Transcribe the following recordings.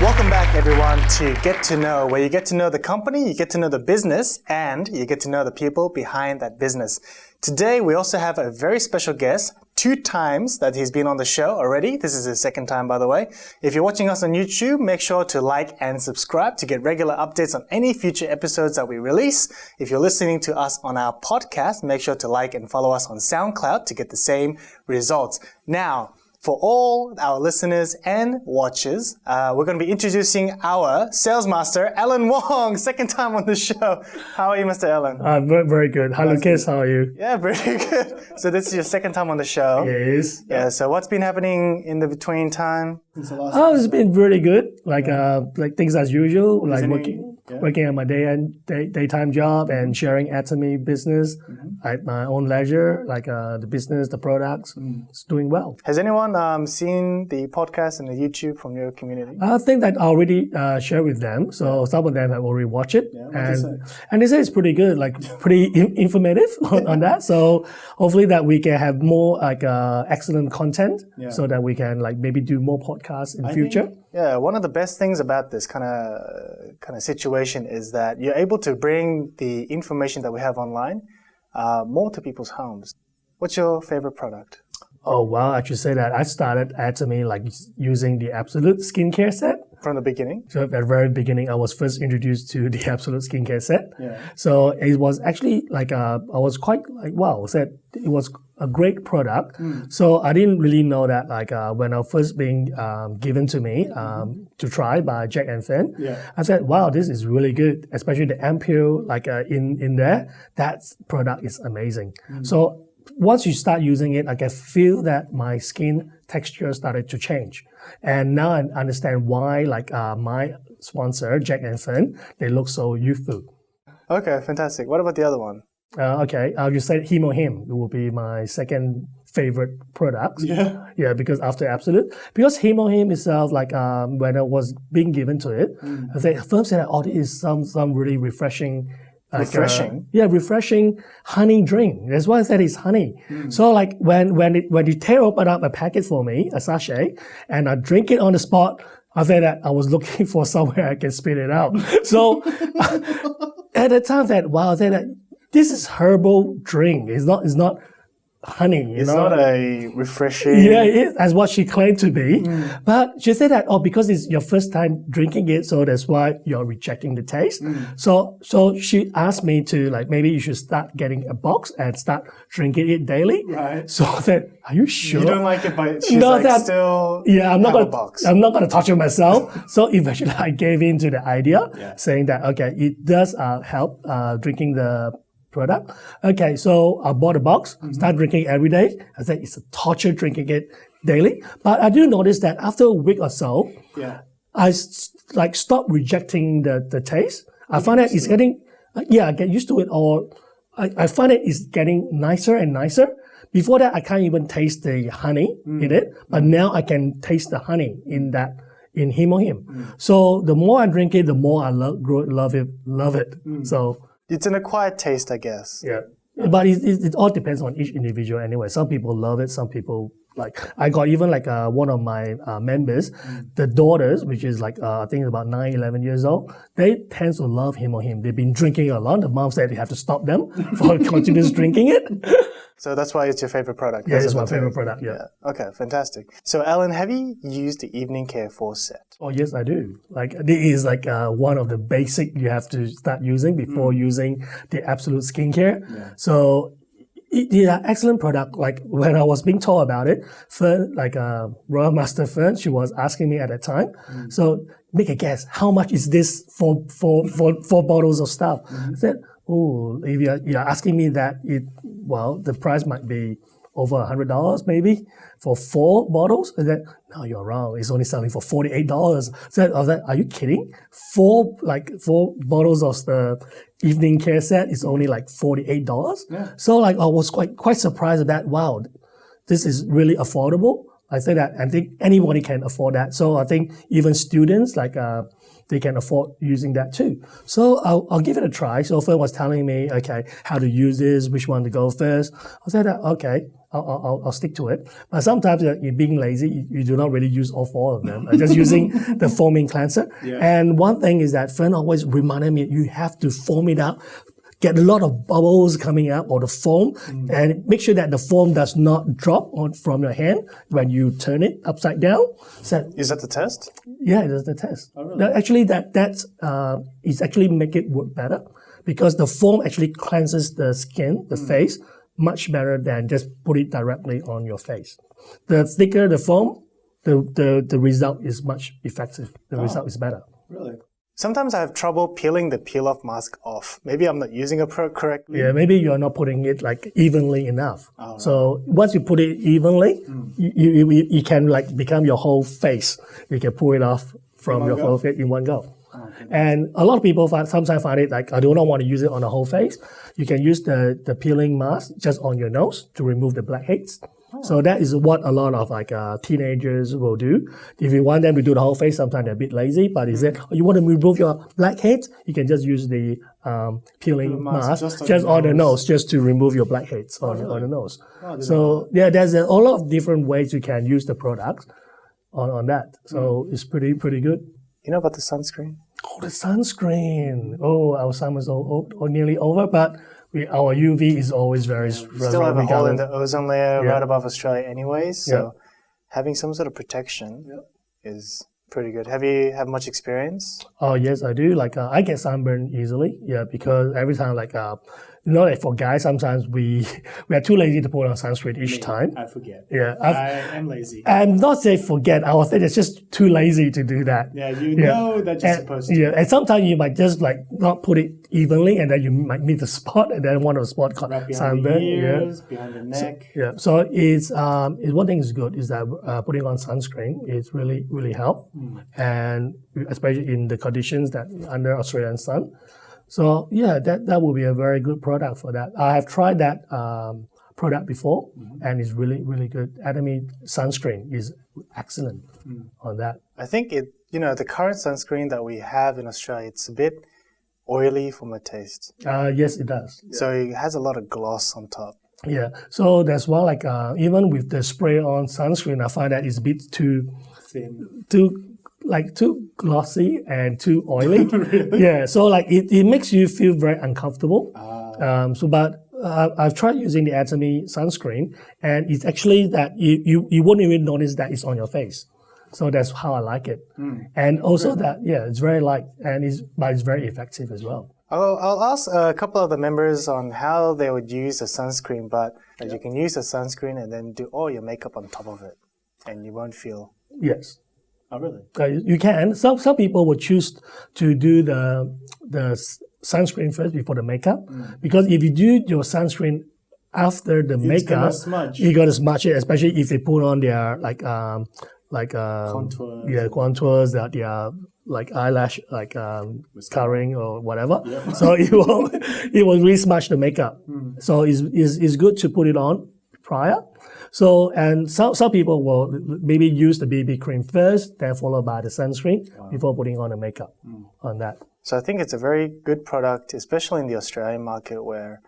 Welcome back, everyone, to Get to Know, where you get to know the company, you get to know the business, and you get to know the people behind that business. Today, we also have a very special guest, 2 times that he's been on the show already. This is his 2nd time, by the way. If you're watching us on YouTube, make sure to like and subscribe to get regular updates on any future episodes that we release. If you're listening to us on our podcast, make sure to like and follow us on SoundCloud to get the same results. Now, for all our listeners and watchers, we're going to be introducing our sales master, Alan Wong, 2nd time on the show. How are you, Mr. Alan? Very, very good. Hi, Lucas. How are you? Yeah, very good. So this is your 2nd time on the show. Yes. Yeah. So what's been happening in the between time? It's been really good. Like things as usual. Like working at my daytime job and sharing Atomy business at my own leisure. Like the business, the products, it's doing well. Has anyone seen the podcast and the YouTube from your community? I think that I already shared with them. So some of them have already watched it. Yeah, and they say it's pretty good, like pretty informative on that. So hopefully that we can have more like excellent content so that we can like maybe do more podcasts in future. One of the best things about this kind of situation is that you're able to bring the information that we have online more to people's homes. What's your favorite product? Oh, well, I should say that I started Atomy like using the Absolute skincare set. From the beginning? So at the very beginning, I was first introduced to the Absolute skincare set. Yeah. So it was actually like, I was quite like, wow, said it was a great product. So I didn't really know that like when I first being given to me to try by Jack and Finn, I said, wow, this is really good, especially the ampule like in there. That product is amazing. So once you start using it, I can feel that my skin texture started to change. And now I understand why like my sponsor, Jack and Finn, they look so youthful. Okay, fantastic. What about the other one? Okay, I'll just say HemoHIM. It will be my 2nd favorite product. Yeah, because after Absolute. Because HemoHIM itself, like when I was being given to it, I said, first said, oh, it is some really refreshing. Like, refreshing honey drink. That's why I said it's honey. So like when you tear open up a packet for me, a sachet, and I drink it on the spot, I said that I was looking for somewhere I can spit it out. So at the time that I said that this is herbal drink. It's not honey. It's not a refreshing. Yeah, it is, as what she claimed to be. But she said that, because it's your first time drinking it, so that's why you're rejecting the taste. So she asked me to, like, maybe you should start getting a box and start drinking it daily. Right. So I said, are you sure? You don't like it, but she's still I'm not gonna touch it myself. So eventually I gave in to the idea, saying that, okay, it does help drinking the product. Okay, so I bought a box, started drinking every day. I said it's a torture drinking it daily. But I do notice that after a week or so, I stopped rejecting the taste. I find that it's getting, I get used to it, or I find it is getting nicer and nicer. Before that, I can't even taste the honey in it, but now I can taste the honey in HemoHIM. So the more I drink it, the more I love it. So it's an acquired taste, I guess. Yeah. But it all depends on each individual anyway. Some people love it, some people like. I got even like one of my members, the daughters, which is like I think about 9, 11 years old, they tend to love HemoHIM. They've been drinking a lot. The mom said they have to stop them for continuous drinking it. So that's why it's your favorite product. Yeah, it's my favorite product, yeah. Okay, fantastic. So Alan, have you used the Evening Care 4 set? Oh, yes, I do. Like, this is like one of the basic you have to start using before using the Absolute skincare. Yeah. So it's an excellent product. Like, when I was being told about it, Fern, like Royal Master Fern, she was asking me at that time, so make a guess, how much is this for 4 bottles of stuff? I said, oh, if you're asking me that, the price might be over $100 maybe for 4 bottles. I said, no, you're wrong. It's only selling for $48. So I was like, are you kidding? 4 bottles of the Evening Care set is only like $48. Yeah. So like I was quite surprised at that. Wow, this is really affordable. I say that I think anybody can afford that. So I think even students like they can afford using that too. So I'll give it a try. So Fern was telling me, okay, how to use this, which one to go first. I said, okay, I'll stick to it. But sometimes you're being lazy, you do not really use all 4 of them. Just using the foaming cleanser. Yeah. And one thing is that Fern always reminded me, you have to foam it out, get a lot of bubbles coming out or the foam, and make sure that the foam does not drop from your hand when you turn it upside down. So, is that the test? Yeah, that's the test. Oh, really? Actually, that's actually make it work better because the foam actually cleanses the skin, the face, much better than just put it directly on your face. The thicker the foam, the result is much effective. The result is better. Really? Sometimes I have trouble peeling the peel-off mask off. Maybe I'm not using it correctly. Yeah, maybe you're not putting it like evenly enough. Oh, right. So once you put it evenly, you can like become your whole face. You can pull it off from your whole face in one go. Oh, and a lot of people sometimes find it like, I do not want to use it on the whole face. You can use the peeling mask just on your nose to remove the blackheads. So that is what a lot of like teenagers will do. If you want them to do the whole face, sometimes they're a bit lazy. But is it you want to remove your blackheads? You can just use the peeling mask just on the nose, just to remove your blackheads on the nose. So yeah, there's a lot of different ways you can use the product on that. So it's pretty good. You know about the sunscreen? Oh, the sunscreen. Oh, our summer's nearly over, but our UV is always very we still have a hole in the ozone layer right above Australia anyways, so having some sort of protection is pretty good. Have you had much experience? Oh, yes, I do. Like, I get sunburned easily, because every time, like, like for guys, sometimes we are too lazy to put on sunscreen each time. I forget. Yeah. I am lazy. I'm not saying forget. I was saying it's just too lazy to do that. Yeah, know that you're supposed to. Yeah, and sometimes you might just like not put it evenly, and then you might miss the spot, and then one of the spot got sunburned. Behind the ears, behind the neck. So it's one thing is good is that putting on sunscreen is really help, and especially in the conditions that under Australian sun. So yeah, that will be a very good product for that. I have tried that product before, and it's really good. Atomy sunscreen is excellent on that. I think the current sunscreen that we have in Australia, it's a bit oily from a taste. Yes, it does. So it has a lot of gloss on top. Yeah. So that's why, like, even with the spray-on sunscreen, I find that it's a bit too thin, too glossy and too oily. Really? Yeah. So like it makes you feel very uncomfortable. But I've tried using the Atomy sunscreen, and it's actually that you won't even notice that it's on your face. So that's how I like it. And also it's very light, and it's very effective as well. I'll ask a couple of the members on how they would use a sunscreen, but you can use a sunscreen and then do all your makeup on top of it, and you won't feel. Yes. Oh, really? You can. Some people would choose to do the sunscreen first before the makeup, because if you do your sunscreen after the makeup, you're gonna smudge it, especially if they put on their contours, that they are like eyelash, covering or whatever. Yeah. So it will really smudge the makeup. So it's good to put it on prior. So, and some people will maybe use the BB cream first, then followed by the sunscreen before putting on the makeup on that. So I think it's a very good product, especially in the Australian market where,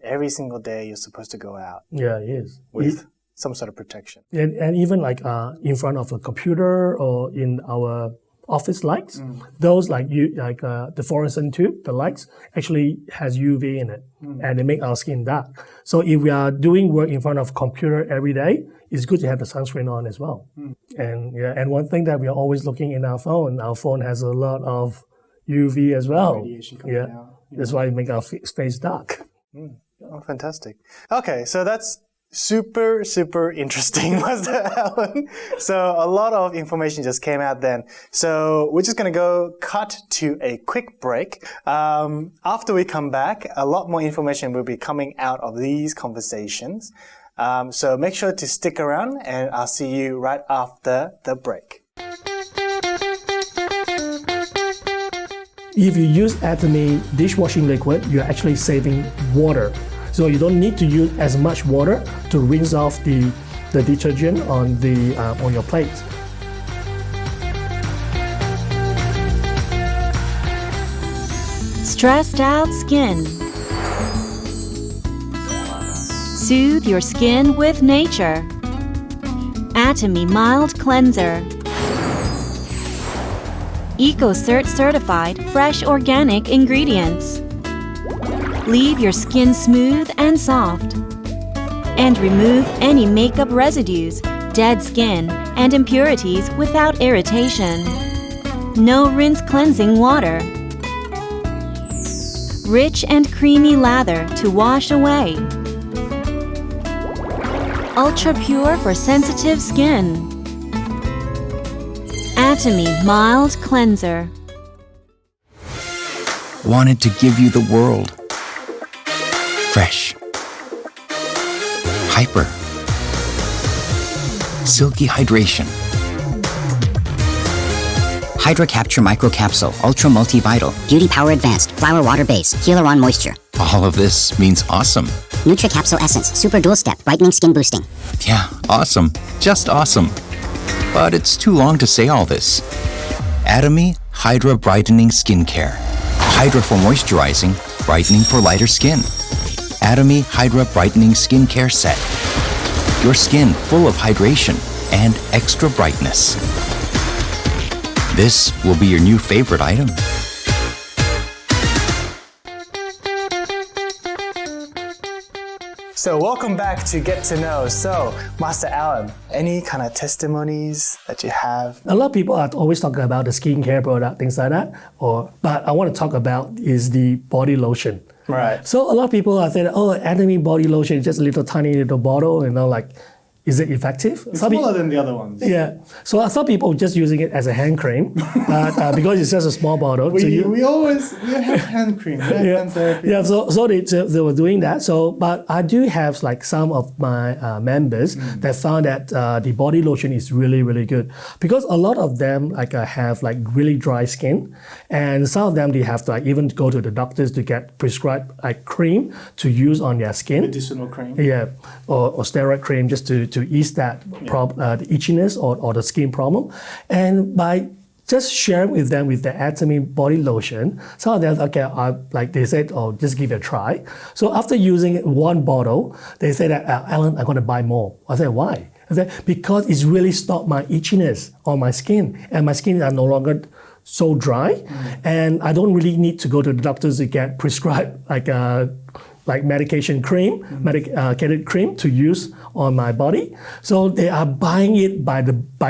every single day you're supposed to go out. Yeah, it is. With some sort of protection. And even like in front of a computer or in our office lights, those the fluorescent tube, the lights actually has UV in it, and they make our skin dark. So if we are doing work in front of computer every day, it's good to have the sunscreen on as well. And one thing that we are always looking in our phone has a lot of UV as well. Radiation coming out. That's why it makes our face dark. Oh, fantastic. Okay, so that's super interesting, Master Alan. So a lot of information just came out then. So we're just going to go cut to a quick break. After we come back, a lot more information will be coming out of these conversations. So make sure to stick around, and I'll see you right after the break. If you use Atomy dishwashing liquid, you're actually saving water. So you don't need to use as much water to rinse off the detergent on your plate. stressed out skin. Soothe your skin with nature. Atomy Mild Cleanser. EcoCert certified fresh organic ingredients. Leave your skin smooth and soft. And remove any makeup residues, dead skin, and impurities without irritation. No rinse cleansing water. Rich and creamy lather to wash away. Ultra pure for sensitive skin. Atomy Mild Cleanser. Wanted to give you the world. Fresh. Hyper. Silky hydration. Hydra Capture Micro Capsule, Ultra Multivital, Beauty Power Advanced, Flower Water Base, Healer on Moisture. All of this means awesome. Nutri Capsule Essence, Super Dual Step, Brightening Skin Boosting. Yeah, awesome. Just awesome. But it's too long to say all this. Atomy Hydra Brightening Skincare. Hydra for moisturizing, brightening for lighter skin. Atomy Hydra Brightening Skincare Set. Your skin full of hydration and extra brightness. This will be your new favorite item. So welcome back to Get to Know. So, Master Alan, any kind of testimonies that you have? A lot of people are always talking about the skincare product, things like that. But I want to talk about is the body lotion. Right. So a lot of people are saying, oh, Atomy body lotion is just a little tiny little bottle, is it effective? It's smaller than the other ones. Yeah. So some people just using it as a hand cream, but because it's just a small bottle. We have hand cream, hand therapy. Yeah. So they were doing that. But I do have some of my members that found that the body lotion is really, really good because a lot of them have really dry skin, and some of them they have to even go to the doctors to get prescribed cream to use on their skin. Medicinal cream. Yeah, or steroid cream just to ease that the itchiness or the skin problem. And by just sharing with them with the Atomy body lotion, some of them, they said, oh, just give it a try. So after using one bottle, they said that, Alan, I'm going to buy more. I said, why? I said, because it's really stopped my itchiness on my skin, and my skin are no longer so dry, and I don't really need to go to the doctors to get prescribed medication cream, medicated cream to use on my body. So they are buying it by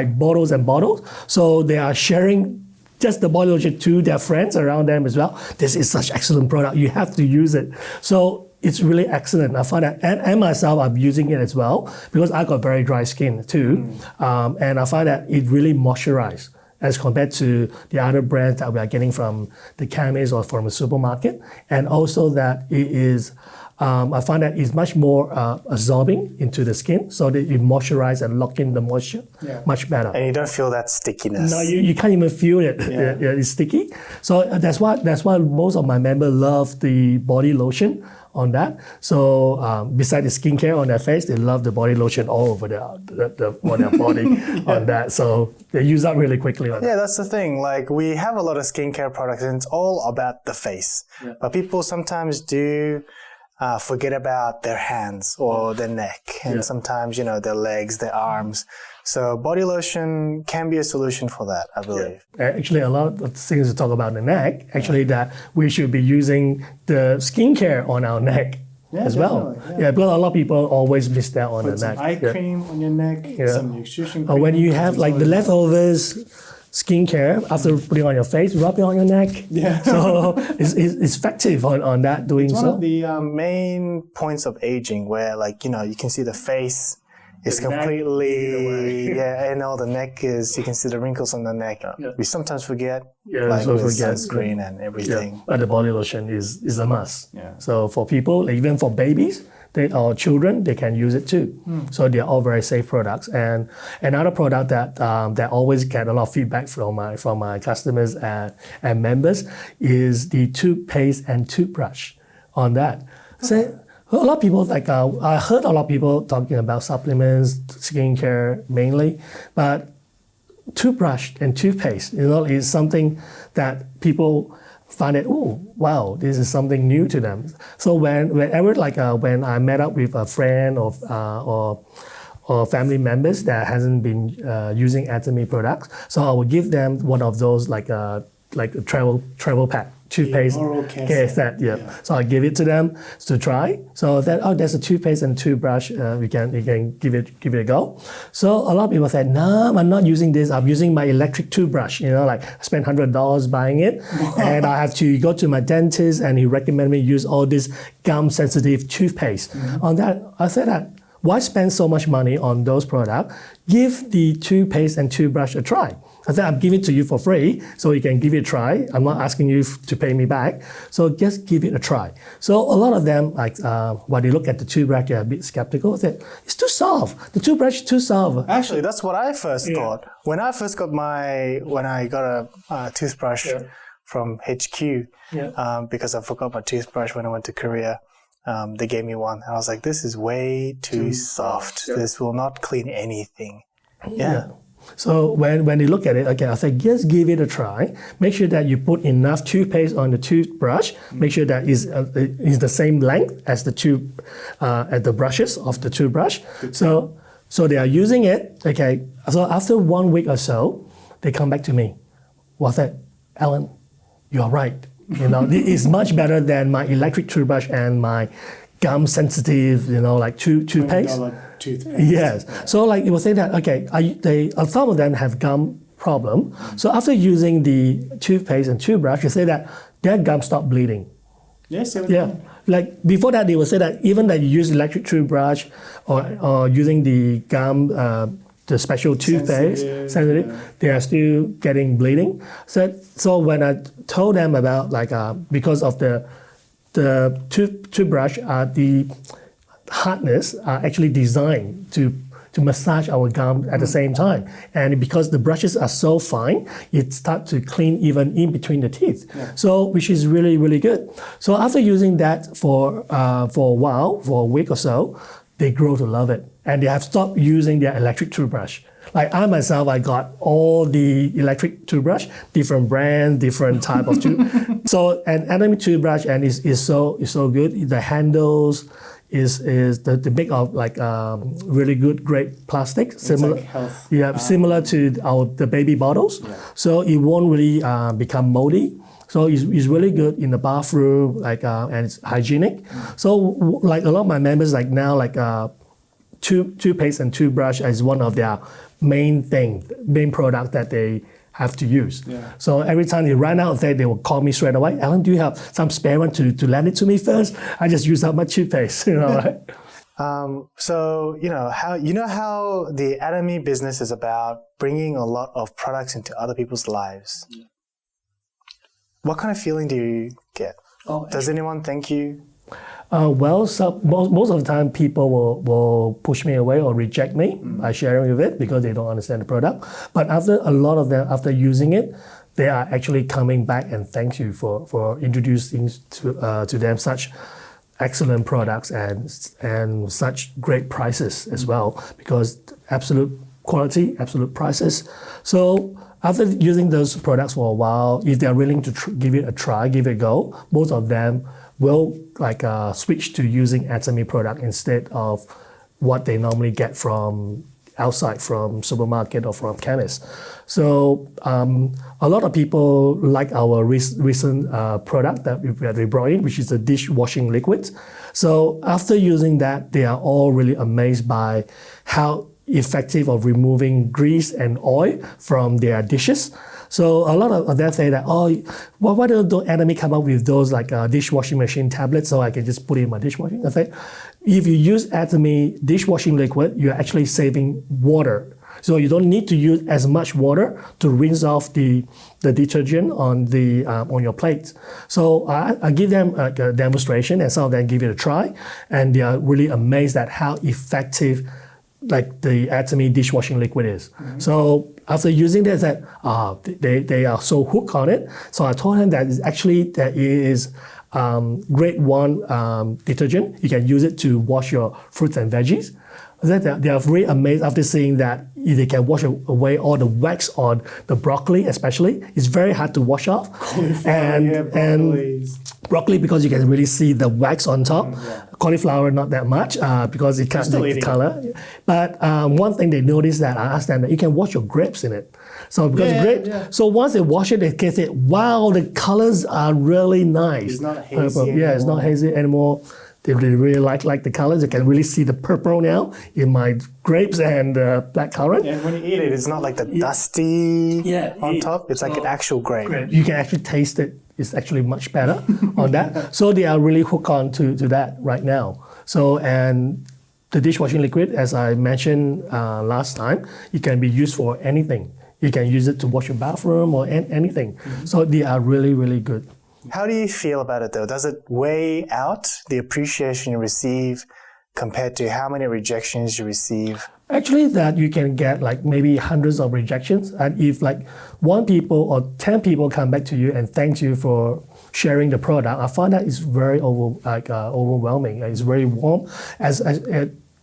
bottles and bottles. So they are sharing just the body lotion to their friends around them as well. This is such excellent product. You have to use it. So it's really excellent. I find that, and myself, I'm using it as well because I got very dry skin too. And I find that it really moisturizes as compared to the other brands that we are getting from the chemist or from a supermarket. And also that it is, I find that it's much more absorbing into the skin, so that you moisturize and lock in the moisture much better. And you don't feel that stickiness. No, you can't even feel it. It's sticky. So that's why most of my members love the body lotion on that. So besides the skincare on their face, they love the body lotion all over on their body on that. So they use that really quickly on that. That's the thing. We have a lot of skincare products and it's all about the face. But people sometimes do forget about their hands or their neck and sometimes, their legs, their arms. So body lotion can be a solution for that, I believe. Actually, a lot of things to talk about the neck, that we should be using the skincare on our neck as well. Because a lot of people always miss that on the neck. Some eye cream on your neck, some nutrition cream. Or when you have the leftovers skincare after putting on your face, rub it on your neck. So it's effective on that doing so. It's one of the main points of aging where you can see the face is completely, and all the neck is, you can see the wrinkles on the neck. We sometimes forget, with sunscreen and everything. But the body lotion is a must. So for people, even for babies, or children, they can use it too. So they're all very safe products. And another product that always get a lot of feedback from my customers and members is the toothpaste and toothbrush on that. So a lot of people, I heard a lot of people talking about supplements, skincare mainly, but toothbrush and toothpaste, is something that people find it, oh, wow, this is something new to them. So whenever when I met up with a friend or family members that hasn't been using Atomy products, so I will give them one of those like a travel pack. Toothpaste care set, yeah. So I give it to them to try. So there's a toothpaste and toothbrush. You can give it a go. So a lot of people say, no, I'm not using this. I'm using my electric toothbrush. I spent $100 buying it, and I have to go to my dentist, and he recommended me use all this gum-sensitive toothpaste. On that, I said that. Why spend so much money on those products? Give the toothpaste and toothbrush a try. I said, I'm giving it to you for free, so you can give it a try. I'm not asking you to pay me back. So just give it a try. So a lot of them, when they look at the toothbrush, they're a bit skeptical. They say, it's too soft. The toothbrush is too soft. Actually, that's what I first thought. When I first got a toothbrush from HQ, because I forgot my toothbrush when I went to Korea, they gave me one. And I was like, this is way too soft. This will not clean anything. Yeah. So when they look at it, okay, I say, just give it a try. Make sure that you put enough toothpaste on the toothbrush. Make sure that is the same length as the brushes of the toothbrush. So they are using it. Okay. So after 1 week or so, they come back to me. What's that, Alan? You are right. It's much better than my electric toothbrush and my gum-sensitive, toothpaste. Yes. So it will say that, okay, some of them have gum problem. So after using the toothpaste and toothbrush, you say that their gum stop bleeding. Yes. Yeah. Before that, they will say that even that you use electric toothbrush or using the gum, the special toothpaste, they are still getting bleeding. So when I told them about because of the toothbrush, the hardness are actually designed to massage our gum at the same time. And because the brushes are so fine, it starts to clean even in between the teeth. So which is really, really good. So after using that for a while, for a week or so, they grow to love it. And they have stopped using their electric toothbrush. I myself, I got all the electric toothbrush, different brand, different type of tooth. So an Atomy toothbrush and is so good. The handles is the made of really good, great plastic, similar to the baby bottles. So it won't really become moldy. So it's really good in the bathroom, and it's hygienic. So a lot of my members toothpaste and toothbrush is one of their main product that they have to use. So every time they run out of that, they will call me straight away. Alan, do you have some spare one to lend it to me first? I just use up my toothpaste, right? So how the Atomy business is about bringing a lot of products into other people's lives. What kind of feeling do you get? Does anyone thank you? Most of the time, people will push me away or reject me by sharing with it because they don't understand the product. But a lot of them, after using it, they are actually coming back and thank you for introducing to them such excellent products and such great prices as well, because absolute quality, absolute prices. So after using those products for a while, if they're willing to give it a try, give it a go, most of them will switch to using Atomy product instead of what they normally get from outside, from supermarket or from chemists. So a lot of people like our recent product that we brought in, which is the dishwashing liquid. So after using that, they are all really amazed by how effective of removing grease and oil from their dishes. So a lot of them say that, why don't Atomy come up with those dishwashing machine tablets so I can just put it in my dishwashing? I say, if you use Atomy dishwashing liquid, you're actually saving water. So you don't need to use as much water to rinse off the detergent on your plate. So I give them a demonstration, and some of them give it a try, and they are really amazed at how effective the Atomy dishwashing liquid is. So after using that, they are so hooked on it. So I told them that it is grade 1 detergent. You can use it to wash your fruits and veggies. They are very amazed after seeing that they can wash away all the wax on the broccoli, especially. It's very hard to wash off. And broccoli, because you can really see the wax on top. Cauliflower, not that much, because it can't make the color. But one thing they noticed that I asked them that you can wash your grapes in it. So because so once they wash it, they can say, wow, the colors are really nice. It's not hazy anymore. Yeah, it's not hazy anymore. They really like the colors. You can really see the purple now in my grapes and blackcurrant. And when you eat it, it's not like the dusty on top. It's like an actual grape. You can actually taste it. It's actually much better on that. So they are really hooked on to that right now. So, and the dishwashing liquid, as I mentioned last time, it can be used for anything. You can use it to wash your bathroom or anything. So they are really, really good. How do you feel about it though? Does it weigh out the appreciation you receive compared to how many rejections you receive? Actually, that you can get like maybe hundreds of rejections, and if like 1 people or 10 people come back to you and thank you for sharing the product, I find that it's very overwhelming. It's very warm. As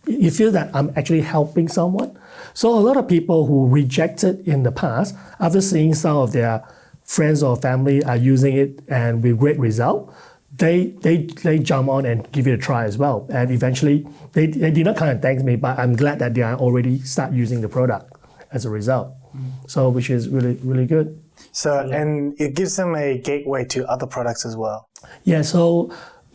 you feel that I'm actually helping someone. So a lot of people who rejected in the past, after seeing some of their friends or family are using it and with great result, they jump on and give it a try as well. And eventually, they did not come and thank me, but I'm glad that they are already start using the product as a result. So which is really, really good. So, and it gives them a gateway to other products as well. Yeah, so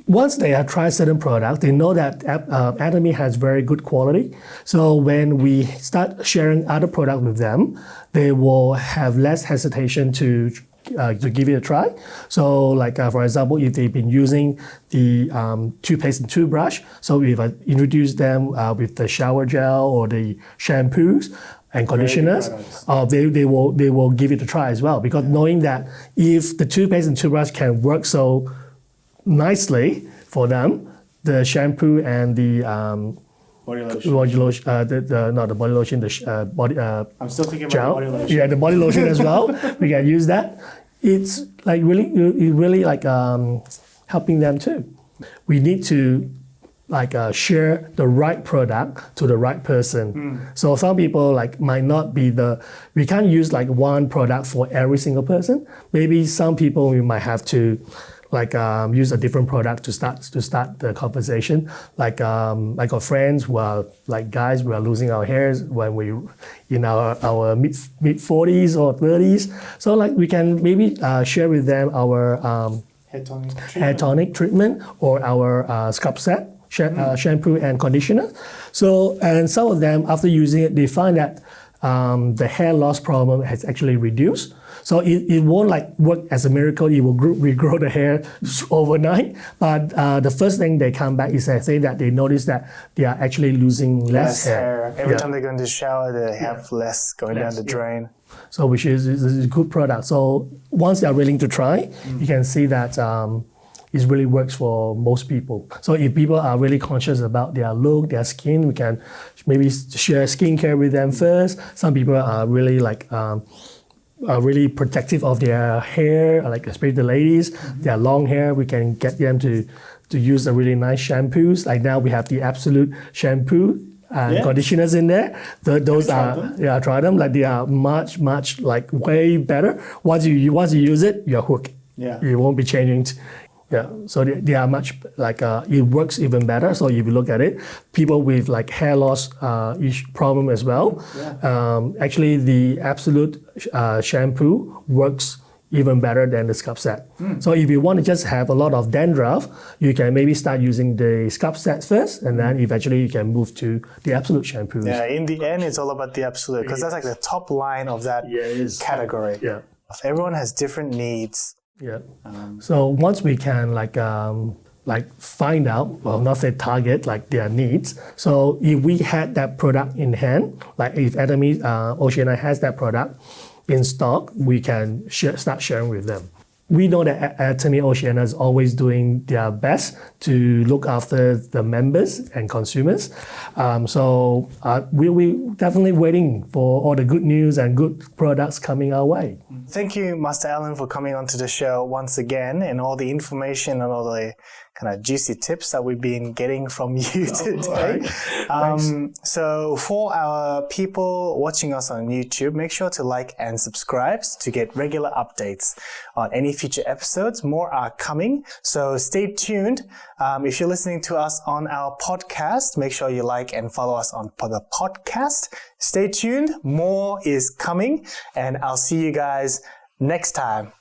once they have tried certain products, they know that Atomy has very good quality. So when we start sharing other products with them, they will have less hesitation to give it a try. So like for example, if they've been using the toothpaste and toothbrush, so if I introduce them with the shower gel or the shampoos and conditioners, they will give it a try as well, because knowing that if the toothpaste and toothbrush can work so nicely for them, the shampoo and the Body lotion. Not the body lotion, the body I'm still thinking gel. about body lotion. Yeah, the body lotion as well. We can use that. It's like really like helping them too. We need to like share the right product to the right person. So some people like might not be we can't use like one product for every single person. Maybe some people we might have to like use a different product to start the conversation. Like our friends who are like guys, we are losing our hairs when we in our mid 40s or 30s. So like we can maybe share with them our hair tonic treatment or our scalp set. Shampoo and conditioner. So, and some of them, after using it, they find that the hair loss problem has actually reduced. So it won't like work as a miracle. It will regrow the hair overnight. But the first thing they come back is saying that they notice that they are actually losing less hair. Every time they go into the shower, they have less going down the drain. So which is a good product. So once they are willing to try, you can see that it really works for most people. So if people are really conscious about their look, their skin, we can maybe share skincare with them first. Some people are really like are really protective of their hair, like especially the ladies, their long hair. We can get them to use a really nice shampoos. Like now we have the Absolute shampoo and conditioners in there. Those are I tried them. Like they are much like way better. Once you use it, you're hooked. Yeah, you won't be changing. So they are much like it works even better. So if you look at it, people with like hair loss problem as well. Actually, the Absolute shampoo works even better than the scalp set. So if you want to just have a lot of dandruff, you can maybe start using the scalp set first, and then eventually you can move to the Absolute shampoos. Yeah, in the end, it's all about the Absolute, because that's like the top line of that category. Yeah, everyone has different needs. Yeah. So once we can like find out, well, not say target like their needs. So if we had that product in hand, like if Atomy Oceania has that product in stock, we can start sharing with them. We know that Atomy Oceania is always doing their best to look after the members and consumers. So we're definitely waiting for all the good news and good products coming our way. Thank you, Master Alan, for coming onto the show once again, and all the information and all the kind of juicy tips that we've been getting from you today. So for our people watching us on YouTube, make sure to like and subscribe to get regular updates on any future episodes. More are coming, so stay tuned. If you're listening to us on our podcast, make sure you like and follow us on the podcast. Stay tuned, more is coming, and I'll see you guys next time.